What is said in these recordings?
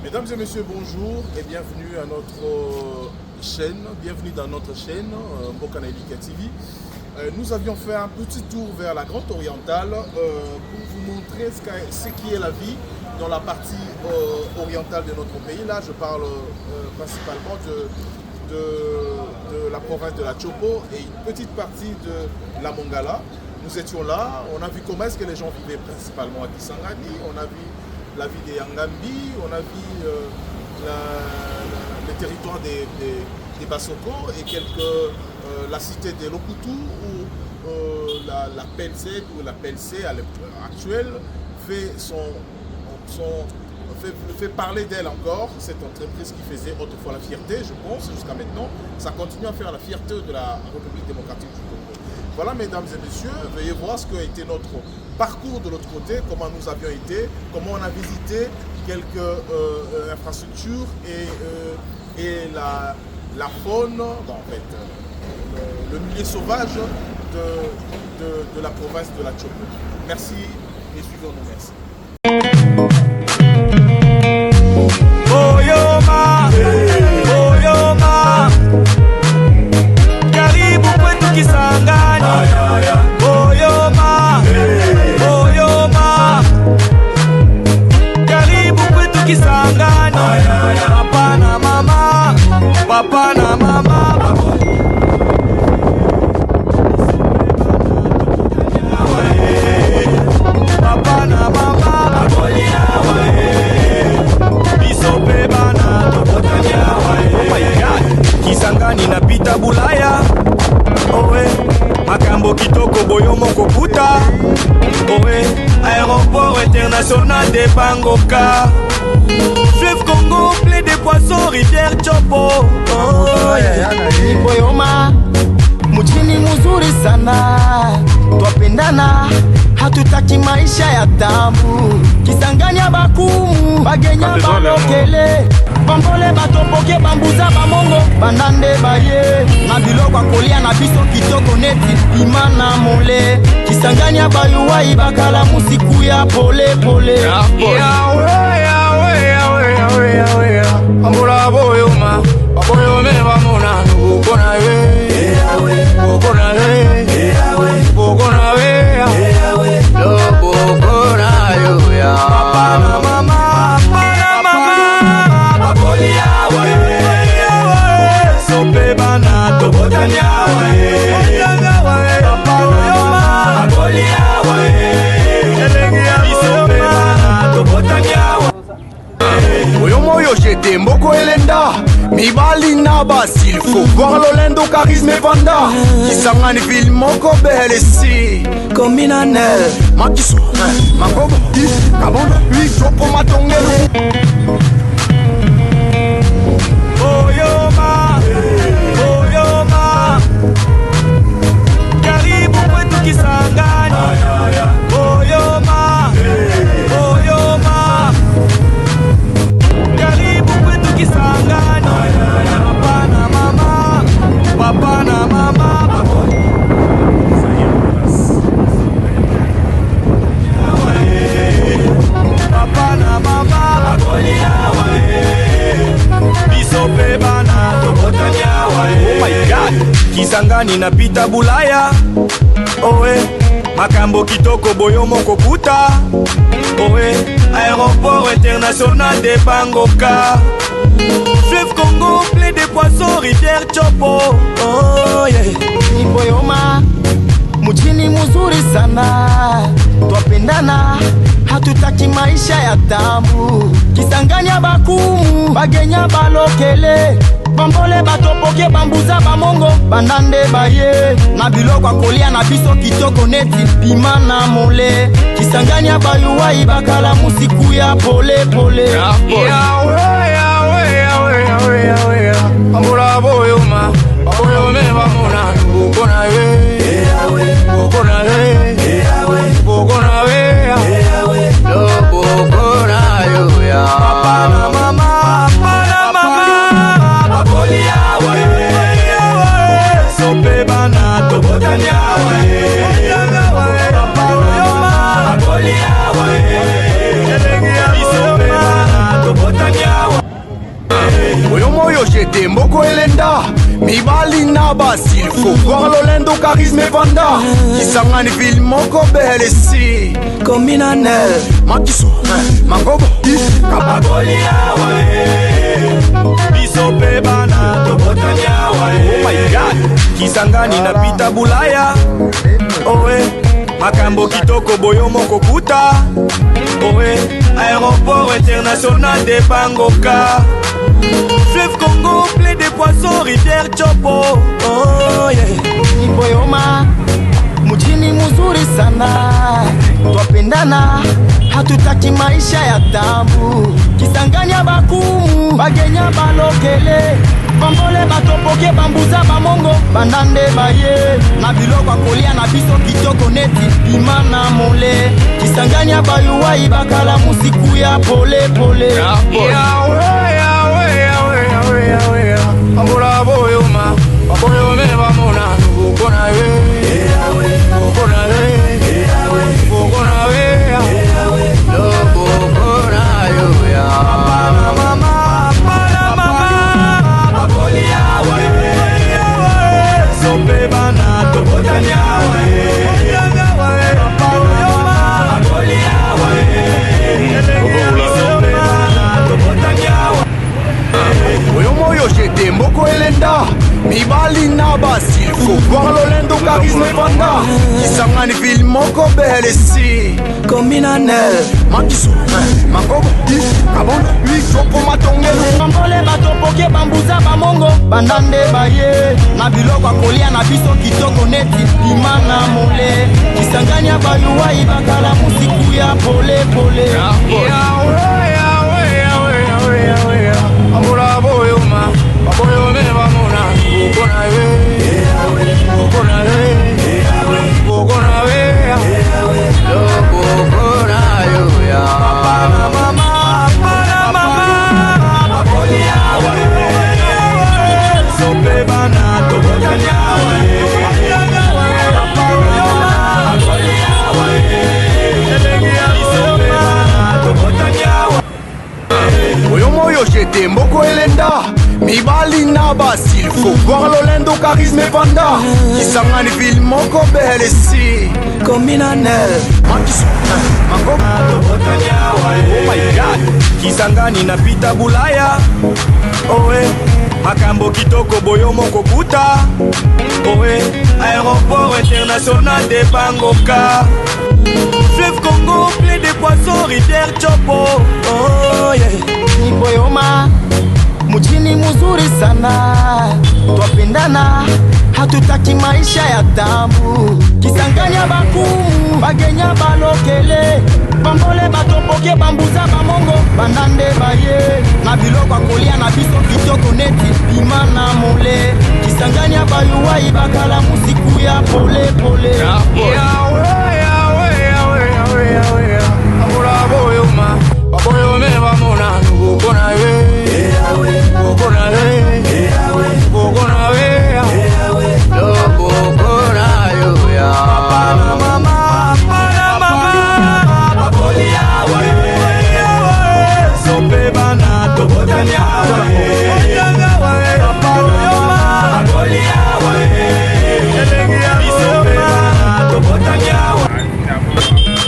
Mesdames et messieurs, bonjour et bienvenue à notre chaîne, bienvenue dans notre chaîne Mboka-na-Elika TV. Nous avions fait un petit tour vers la Grande Orientale pour vous montrer ce qui est la vie dans la partie orientale de notre pays. Là, je parle principalement de la province de la Chopo et une petite partie de la Mongala. Nous étions là, on a vu comment est-ce que les gens vivaient principalement à Kisangani, on a vu la vie des Yangambi, on a vu le territoire des Basoko et la cité de Lokutu où la PLC ou la PLC à actuelle fait parler d'elle encore, cette entreprise qui faisait autrefois la fierté, je pense, jusqu'à maintenant, ça continue à faire la fierté de la République démocratique du Congo. Voilà, mesdames et messieurs, veuillez voir ce qu'a été notre parcours de l'autre côté, comment nous avions été, comment on a visité quelques infrastructures et la faune, en fait, le milieu sauvage de la province de la Chopo. Merci et suivons-nous, merci. Boyoma, Boyoma, karibu kwetu Kisangani. Boyoma, Boyoma, karibu kwetu Kisangani. Papa na mama, papa na mama. Papa na mama, Kisangani na pita Bulaya, owe makambo kitoko boyomo kokuta, owe aéroport international de Bangoka, fleuve Congo plein de poissons, rivière Chopo. Boyoma mchini mzuri sana, twapendana hatutaki maisha ya tabu. Kisangani abakumu bagenya balokele bambole batopoke bambuza bamongo banande baye na biloko akolia na biso kitoko neti imana mole. Kisangani abayuwai bakala musiku ya pole pole. Ambula boyoma baboyome bamona ukona we ukona we ukona we lobo kona yo ya papa na mama babolia we sope bana tobotanya we papa na mama babolia we elengi sope bana tobotanya Boyomo j'étais mboko elenda mibali na basil faut voir l'olendo charisme et vanda. Kisangani ville moko belle si combinane makiso makobo kabondo lui chopo matongelo. Boyoma, Boyoma, karibu kwetu Kisangani. Boyoma, Boyoma, karibu kwetu Kisangani. Papa na mama, papa na mama. Papa na mama, biso pe bana tobotanya wae. Oh my God, Kisangani na pita Bulaya, owe makambo kitoko boyomo kokuta, owe aéroport international de Bangoka, fleuve Congo plein de poissons, rivière Chopo. Oh yeah. Boyoma mchini mzuri sana, twapendana hatutaki maisha ya tabu. Kisangani abakumu bagenya balokele bambole batopoke bambuza bamongo banande baye na biloko akolia na biso kitoko neti imana mole. Kisangani abayuwai bakala musiku ya pole pole. Ambula boyoma baboyome bamona ukona we ukona we ukona we lobo kona yo ya papa na mama babolia we sope bana tobotanya we papa na mama babolia we elengi sope bana tobotanya Yomoyo j'étais Mboko Elenda Mibali na basil faut voir l'Olendo charisme et vanda Kisangani ville moko belle si Kombinane Makiso Makobo Kabagoli yawe Biso pebana Tobotani yawe Oh my god Kisangani na pita bulaya Owe Makambo kitoko boyo moko kuta Owe Aéroport international de Bangoka Fleuve Congo plein de poissons rivière Chopo Oh yeah Niboyoma Mujini muzuri sana Twapendana hatutaki maisha ya tabu Kisangani bakumu bagenya balokele Bambole batopoke bambuza bamongo Bandande baye Na biloko kolia na biso kitoko neti Imana mole Kisangani bayuwai bakala musiku ya pole pole Yawe Ambula boyoma Baboyome bamona Nukona we Nukona we Nukona we Nukona yo ya Mama Baboli yawe Sope bana Tobotani yawe Baboli yawe Sope bana Tobotani yawe Yomoyo j'étais Mboko Elenda Mibali na basil faut voir l'Olendo charisme et vanda Kisangani ville moko belle si Kombinane Makiso Makobo Kabonda Chopo matongelu Bambole batopoke bambuza bamongo Bandande baye Na biloko kolia na biso kitoko neti Imana mole Kisangani bayuwai bakala musiku ya pole pole Yawe Ambula boyoma Baboyome bamona Nukona we Nukona we Nukona we Nukona yo ya Mama Baboli yawe Sope bana Tobotani yawe Baboli yawe Sope bana Tobotani yawe Yomoyo j'étais Mboko Elenda Mibali na basil faut voir l'Olendo charisme et vanda Kisangani ville moko belle si Kombinane Makiso Makobo Oh my god Kisangani na pita bulaya Owe Makambo kitoko boyo moko kuta Owe Aéroport international de Bangoka Fleuve Congo plein de poissons rivière Chopo Oh yeah Niboyoma Mujini muzuri sana Twapendana hatutaki maisha ya tabu Kisangani bakumu bagenya balokele Bambole batopoke bambuza bamongo Bandande baye Na biloko kolia na biso kitoko neti Imana mole Kisangani bayuwai bakala musiku ya pole pole Ambula boyoma Baboyome bamona Nukona we Nukona we Nukona we Nukona yo ya Mama Baboli yawe Sope bana Tobotani yawe Baboli yawe Sope bana Tobotani yawe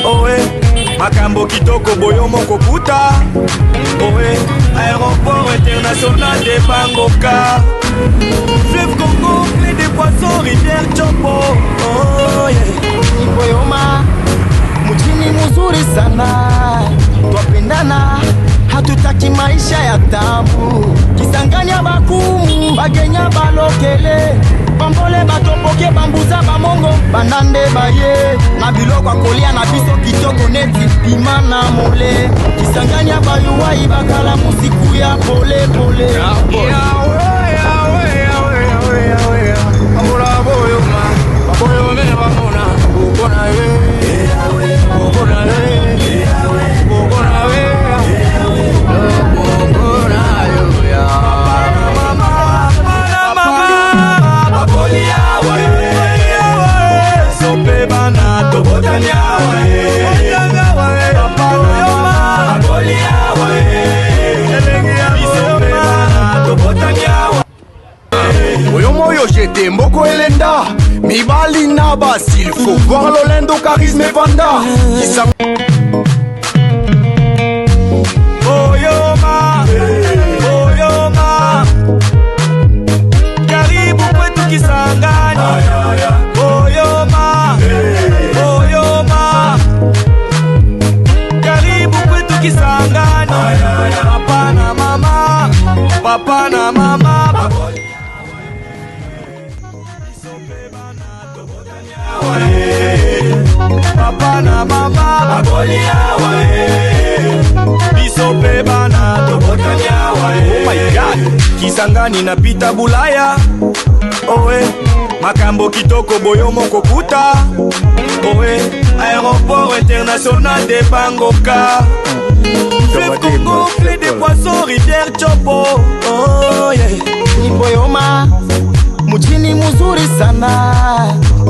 Owe Makambo kitoko boyo moko kuta Owe Aéroport international de Bangoka Fleuve Congo plein de poissons rivière Chopo Oh yeah Niboyoma Mujini muzuri sana Twapendana hatutaki maisha ya tabu Kisangani bakumu bagenya balokele Bambole batopoke bambuza bamongo Bandande baye Na biloko kolia na biso kitoko neti Imana mole Kisangani bayuwai bakala musiku ya pole pole Ambula boyoma Baboyome bamona Nukona we Nukona we Nukona we Nukona yo ya Mama Baboli yawe Sope bana Tobotani yawe Baboli yawe Sope bana Tobotani Yomoyo j'étais Mboko Elenda Mibali Nabas, il faut voir l'Olendo charisme et Vanda Boyoma, Boyoma, karibu kwetu Kisangani. Boyoma, Boyoma, karibu kwetu Kisangani. Papa na mama, papa na mama. Papa na mama, biso pe bana tobotanya wae. Oh my God, Kisangani na pita Bulaya. Owe, makambo kitoko boyomo kokuta. Owe, aéroport international de Bangoka. Fleuve Congo, fleuve des poissons, rivière Chopo. Oh yeah. Ni Boyoma, mjini mzuri sana,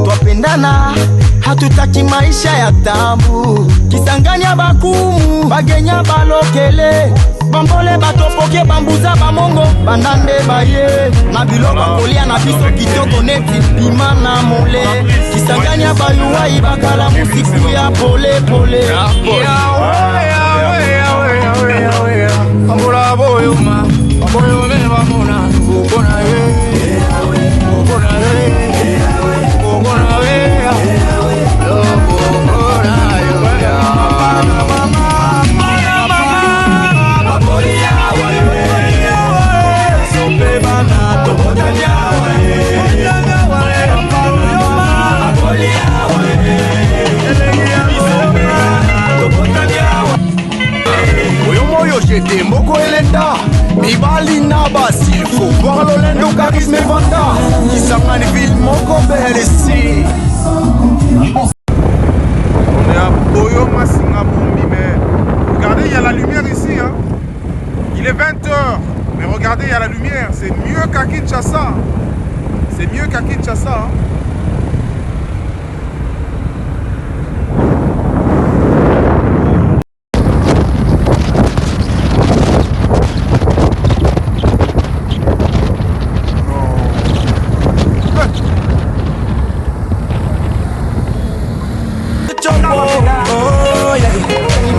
twapendana, hatutaki maisha ya tabu. Kisangani ya bakumu, bagenya balokele, bambole batopoke bambuza bamongo, banande baye, na biloko kolia na biso kitoko neti, bimana mole. Kisangani ya bayuwai bakala musiku ya pole pole. Ambula Boyoma, Boyome bamona, bukona we, bukona we, bukona we. J'étais Mboko Elenda Mibali Nabas, il faut voir l'Olendo charisme et Vanda Kisangani ville Moko BLC. On est à Boyoma Singapombi, mais regardez, il y a la lumière ici hein. Il est 20h, mais regardez, il y a la lumière. C'est mieux qu'à Kinshasa. C'est mieux qu'à Kinshasa hein.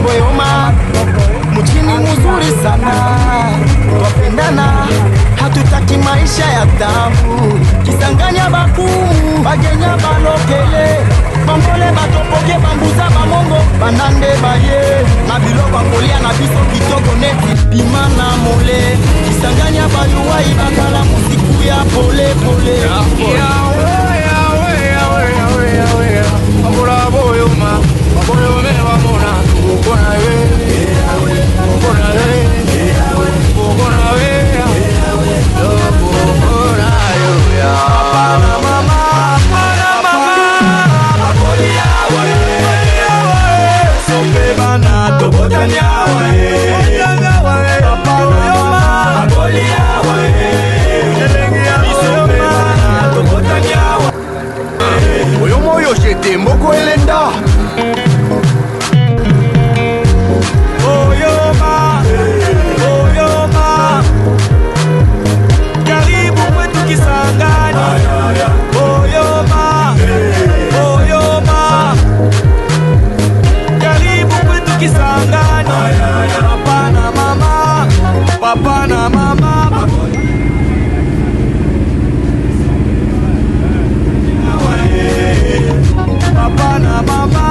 Boyoma, mjini mzuri sana, twapendana, hatutaki maisha ya tabu. Kisangani ya bakumu, bagenya balokele, bambole batopoke bambuza bamongo, banande baye, na biloko kolia na biso kitoko neti, bimana mole. Kisangani ya bayuwai bakala musiku ya pole pole. Ambula Boyoma, Boyome bamona, bukona we, bukona we, bukona we. Papa na mama, sope bana tobotanya wae. Papa na mama, Yomoyo j'étais Mboko Elenda Boyoma, Boyoma, karibu kwetu Kisangani. Boyoma, Boyoma, karibu kwetu Kisangani. Papa na mama, papa na mama. Papa na mama,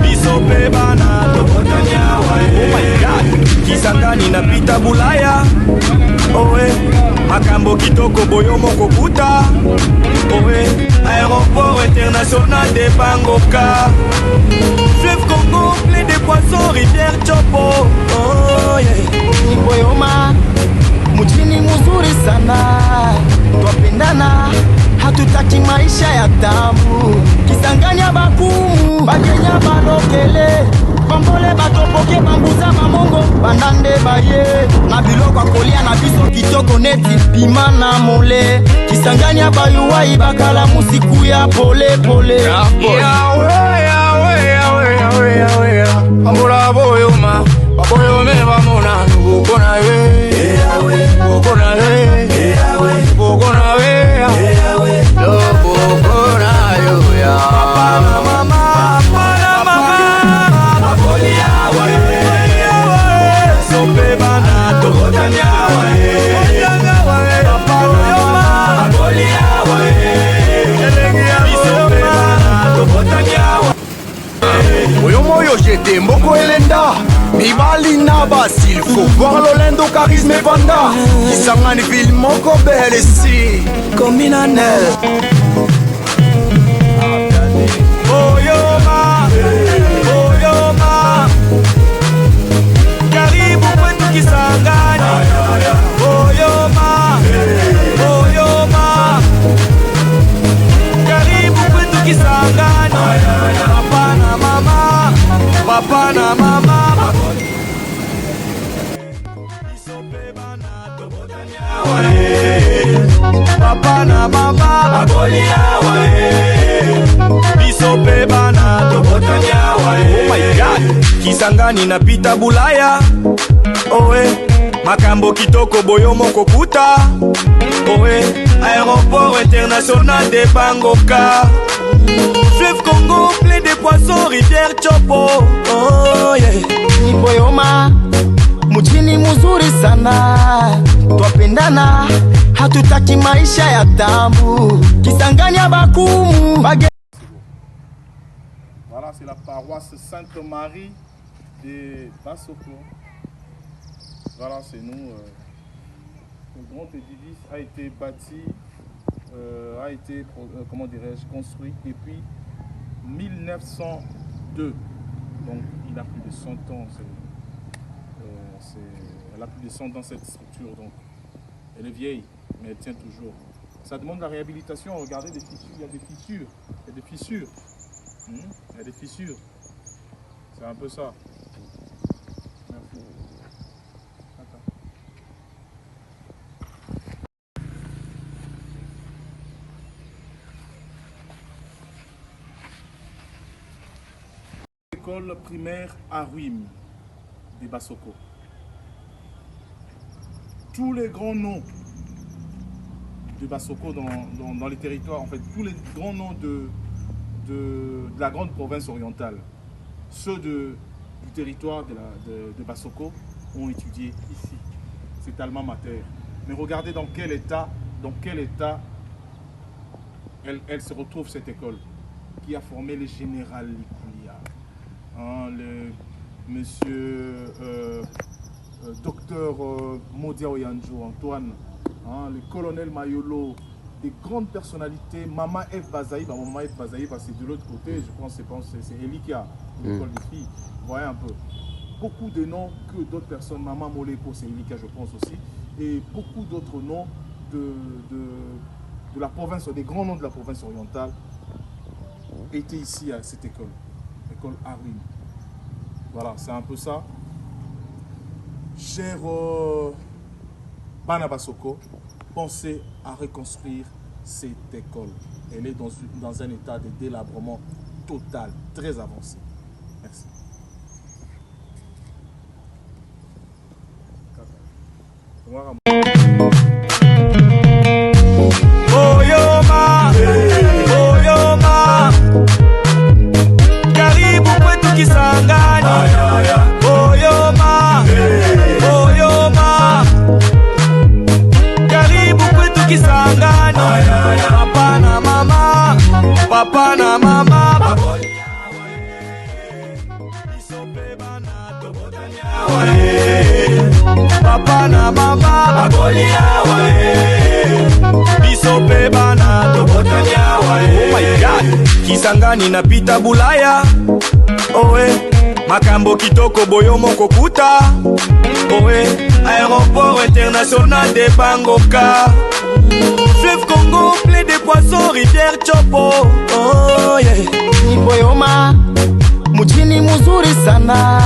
biso pe bana tobotanya wae. Oh my God, Kisangani na pita Bulaya. Owe, makambo kitoko boyomo kokuta. Owe, aéroport international de Bangoka. Fleuve Congo, fleuve des poissons, rivière Chopo. Oh yeah. Ni Boyoma, mjini mzuri sana, twapendana, hatutaki maisha ya tabu. Kisangani ya bakumu, bagenya balokele, bambole batopoke bambuza bamongo, banande baye, na biloko kolia na biso kitoko neti, bimana mole. Kisangani ya bayuwai bakala musiku ya pole pole. Ambula Boyoma, Boyome bamona, bukona we, bukona we. Brenda Mibali na basi, il faut voir l'Olendo charisme et Vanda Kisangani ville moko belle ici Combinanel Boyoma, Boyoma Karibu kwetu Kisangani Boyoma, Boyoma Karibu kwetu Kisangani Papa na mama, papa na mama Papa na mama biso pe bana tobotanya wae. Oh my God, Kisangani na pita Bulaya oe makambo kitoko boyomo kokuta oe aéroport international de Bangoka fleuve Congo plein de poissons rivière Chopo oh yeah. Ni Boyoma mjini mzuri sana twapendana hatutaki maisha ya tambu Kisangani ya bakumu Voilà, c'est la paroisse Sainte-Marie de Bassoko. Voilà, c'est nous. Le grand édifice a été bâti, comment dirais-je, construit depuis 1902. Donc, il a plus de 100 ans. Elle a plus de 100 ans cette structure. Donc, elle est vieille, mais elle tient toujours. Ça demande la réhabilitation. Regardez les fissures. Il y a des fissures. Il y a des fissures. Il y a des fissures. C'est un peu ça. Merci. École primaire Aruim de Bassoko. Tous les grands noms de Bassoko dans les territoires, en fait, tous les grands noms de la grande province orientale, ceux du territoire de Bassoko ont étudié ici. C'est alma mater. Mais regardez dans quel état elle se retrouve cette école qui a formé le général Likoulia, hein, le monsieur docteur Modia Oyanjo Antoine, hein, le colonel Mayolo, des grandes personnalités, Maman F. Bazaïb, Maman F. Bazaïb, c'est de l'autre côté, je pense c'est Elika, l'école des filles, vous voyez un peu. Beaucoup de noms que d'autres personnes, Maman Moleko, c'est Elika, je pense aussi, et beaucoup d'autres noms de la province, des grands noms de la province orientale, étaient ici à cette école, l'école Aruim. Voilà, c'est un peu ça. Cher Bana Bassoko, pensez à reconstruire cette école. Elle est dans un état de délabrement total, très avancé. Merci. Boyoma, Boyoma Karibu kwetu Kisangani Boyoma, Boyoma Karibu kwetu Kisangani Papa na mama, papa na mama Papa na mama biso pe bana tobotanya wae. Oh my God, Kisangani na pita Bulaya oe makambo kitoko boyomo kokuta oe aéroport international de Bangoka fleuve Congo plein de poissons rivière Chopo oh yeah. Ni Boyoma mjini mzuri sana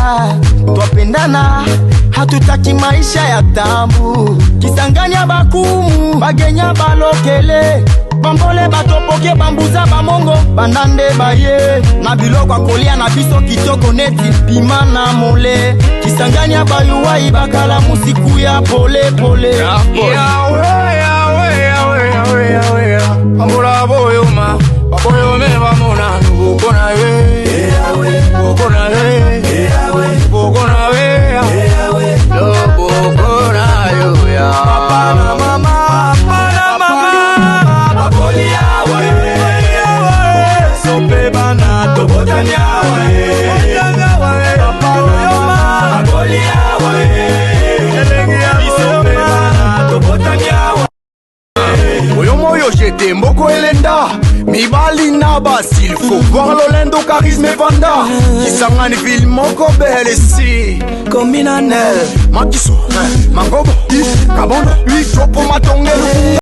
twapendana hatutaki maisha ya tambu Kisangani ya bakumu bagenya balokele bambole batopoke bambuza bamongo banande baye na biloko akolia na biso kitoko neti pima na mole Kisangani ya bayuwai bakala musiku ya pole pole Ambula Boyoma baboyome bamona nubukona we bukona we bukona we bukona yo ya papa na mama babolia we sope bana tobotanya we papa na Belenda Mibali Nabas, il faut voir l'Olendo charisme et Vanda Kisangani ville moko belle si Combinanel Makiso Mangobo Kabondo Topo Matongelu